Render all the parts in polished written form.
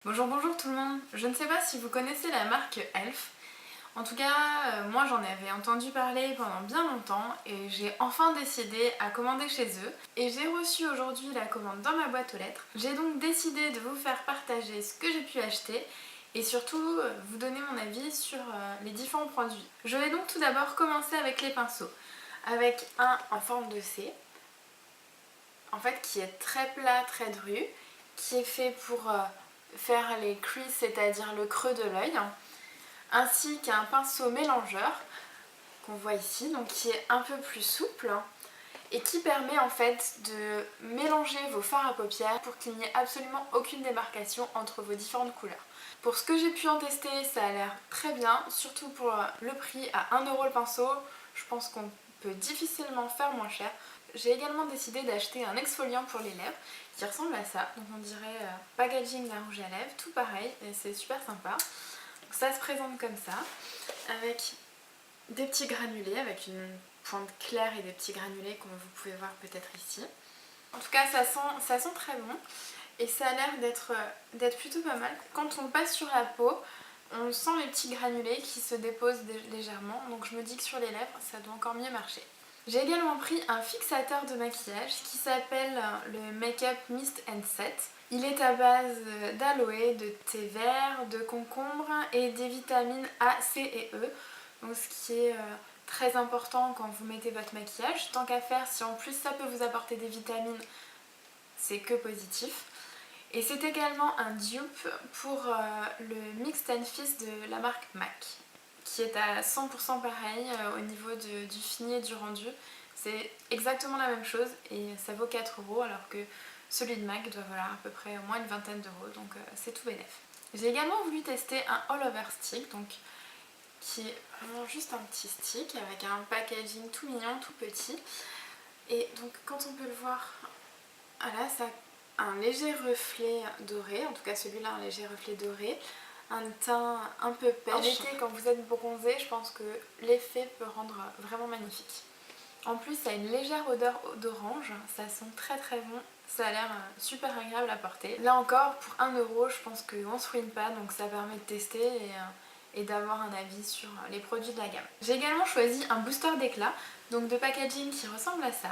Bonjour, bonjour tout le monde. Je ne sais pas si vous connaissez la marque Elf. En tout cas, moi j'en avais entendu parler pendant bien longtemps et j'ai enfin décidé à commander chez eux. Et j'ai reçu aujourd'hui la commande dans ma boîte aux lettres. J'ai donc décidé de vous faire partager ce que j'ai pu acheter et surtout vous donner mon avis sur les différents produits. Je vais donc tout d'abord commencer avec les pinceaux. Avec un en forme de C, en fait qui est très plat, très dru, qui est fait pour faire les creases, c'est-à-dire le creux de l'œil, ainsi qu'un pinceau mélangeur qu'on voit ici, donc qui est un peu plus souple et qui permet en fait de mélanger vos fards à paupières pour qu'il n'y ait absolument aucune démarcation entre vos différentes couleurs. Pour ce que j'ai pu en tester, ça a l'air très bien, surtout pour le prix à 1 € le pinceau. Je pense qu'on peut difficilement faire moins cher. J'ai également décidé d'acheter un exfoliant pour les lèvres qui ressemble à ça. Donc on dirait packaging d'un rouge à lèvres, tout pareil, et c'est super sympa. Donc ça se présente comme ça, avec des petits granulés, avec une pointe claire et des petits granulés comme vous pouvez voir peut-être ici. En tout cas ça sent très bon et ça a l'air d'être plutôt pas mal. Quand on le passe sur la peau, on sent les petits granulés qui se déposent légèrement, donc je me dis que sur les lèvres ça doit encore mieux marcher. J'ai également pris un fixateur de maquillage qui s'appelle le Make-up Mist and Set. Il est à base d'aloe, de thé vert, de concombre et des vitamines A, C et E. Donc ce qui est très important quand vous mettez votre maquillage. Tant qu'à faire, si en plus ça peut vous apporter des vitamines, c'est que positif. Et c'est également un dupe pour le Mixed and Fizz de la marque MAC, qui est à 100% pareil au niveau du fini et du rendu. C'est exactement la même chose et ça vaut 4 € alors que celui de MAC doit valoir à peu près au moins une vingtaine d'euros, donc c'est tout bénef. J'ai également voulu tester un all-over stick, donc qui est vraiment juste un petit stick avec un packaging tout mignon, tout petit. Et donc quand on peut le voir, voilà, ça a un léger reflet doré, en tout cas celui-là un léger reflet doré, un teint un peu pêche. En été quand vous êtes bronzé, je pense que l'effet peut rendre vraiment magnifique. En plus ça a une légère odeur d'orange, ça sent très très bon, ça a l'air super agréable à porter. Là encore pour 1 € je pense qu'on se ruine pas, donc ça permet de tester et d'avoir un avis sur les produits de la gamme. J'ai également choisi un booster d'éclat, donc de packaging qui ressemble à ça.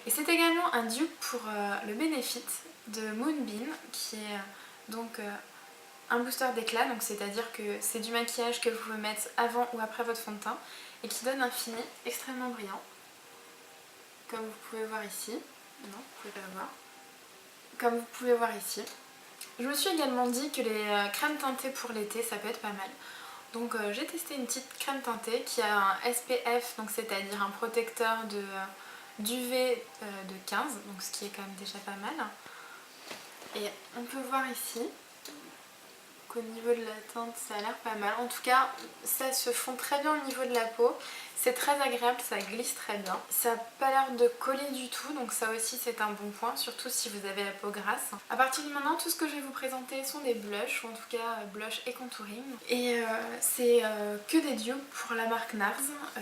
Et c'est également un dupe pour le Benefit de Moonbeam qui est donc un booster d'éclat, donc c'est-à-dire que c'est du maquillage que vous pouvez mettre avant ou après votre fond de teint et qui donne un fini extrêmement brillant. Comme vous pouvez voir ici. Non, vous pouvez pas le voir. Comme vous pouvez voir ici. Je me suis également dit que les crèmes teintées pour l'été ça peut être pas mal. Donc j'ai testé une petite crème teintée qui a un SPF, donc c'est-à-dire un protecteur d'UV de 15, donc ce qui est quand même déjà pas mal. Et on peut voir ici qu'au niveau de la teinte ça a l'air pas mal. En tout cas ça se fond très bien au niveau de la peau. C'est très agréable, ça glisse très bien. Ça n'a pas l'air de coller du tout, donc ça aussi c'est un bon point, surtout si vous avez la peau grasse. À partir de maintenant, tout ce que je vais vous présenter sont des blushs, ou en tout cas blush et contouring. Et c'est que des dupes pour la marque NARS,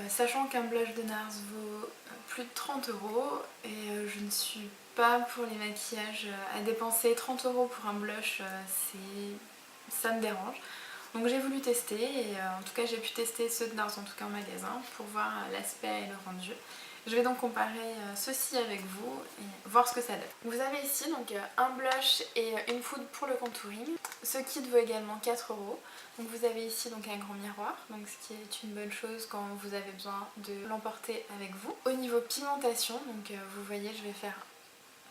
sachant qu'un blush de NARS vaut plus de 30 € et je ne suis pas pour les maquillages à dépenser 30 € pour un blush, ça me dérange. Donc j'ai voulu tester et en tout cas j'ai pu tester ceux de NARS en tout cas en magasin pour voir l'aspect et le rendu. Je vais donc comparer ceci avec vous et voir ce que ça donne. Vous avez ici donc un blush et une poudre pour le contouring. Ce kit vaut également 4 €. Donc vous avez ici donc un grand miroir, donc ce qui est une bonne chose quand vous avez besoin de l'emporter avec vous. Au niveau pigmentation, donc vous voyez je vais faire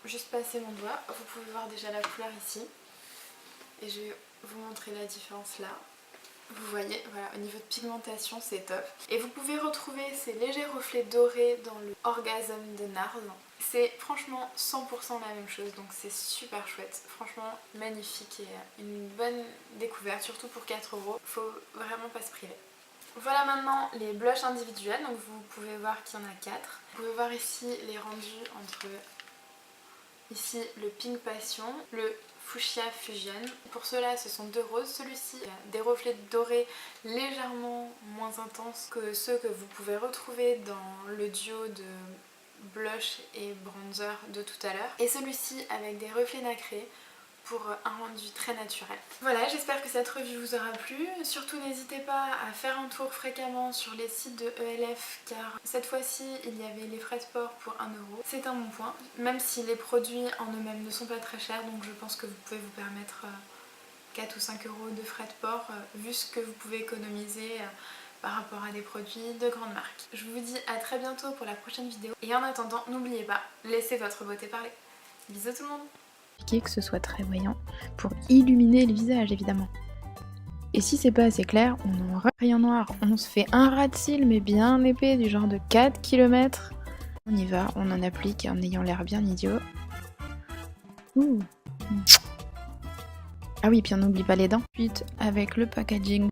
juste passer mon doigt. Vous pouvez voir déjà la couleur ici et je vais vous montrer la différence là. Vous voyez, voilà, au niveau de pigmentation c'est top. Et vous pouvez retrouver ces légers reflets dorés dans le Orgasm de NARS. C'est franchement 100% la même chose, donc c'est super chouette. Franchement magnifique et une bonne découverte, surtout pour 4 €. Faut vraiment pas se priver. Voilà maintenant les blushs individuels, donc vous pouvez voir qu'il y en a 4. Vous pouvez voir ici les rendus entre ici le Pink Passion, le Fuchsia Fusion. Pour cela ce sont 2 roses. Celui-ci a des reflets dorés légèrement moins intenses que ceux que vous pouvez retrouver dans le duo de blush et bronzer de tout à l'heure. Et celui-ci avec des reflets nacrés pour un rendu très naturel. Voilà, j'espère que cette revue vous aura plu. Surtout n'hésitez pas à faire un tour fréquemment sur les sites de ELF car cette fois-ci il y avait les frais de port pour 1 euro. C'est un bon point, même si les produits en eux-mêmes ne sont pas très chers, donc je pense que vous pouvez vous permettre 4 ou 5 euros de frais de port vu ce que vous pouvez économiser par rapport à des produits de grande marque. Je vous dis à très bientôt pour la prochaine vidéo et en attendant n'oubliez pas, laissez votre beauté parler. Bisous tout le monde. Que ce soit très voyant pour illuminer le visage évidemment. Et si c'est pas assez clair, on en rayon noir, on se fait un ras de cils mais bien épais du genre de 4 km. On y va, on en applique en ayant l'air bien idiot. Ouh. Ah oui, puis on n'oublie pas les dents. Ensuite avec le packaging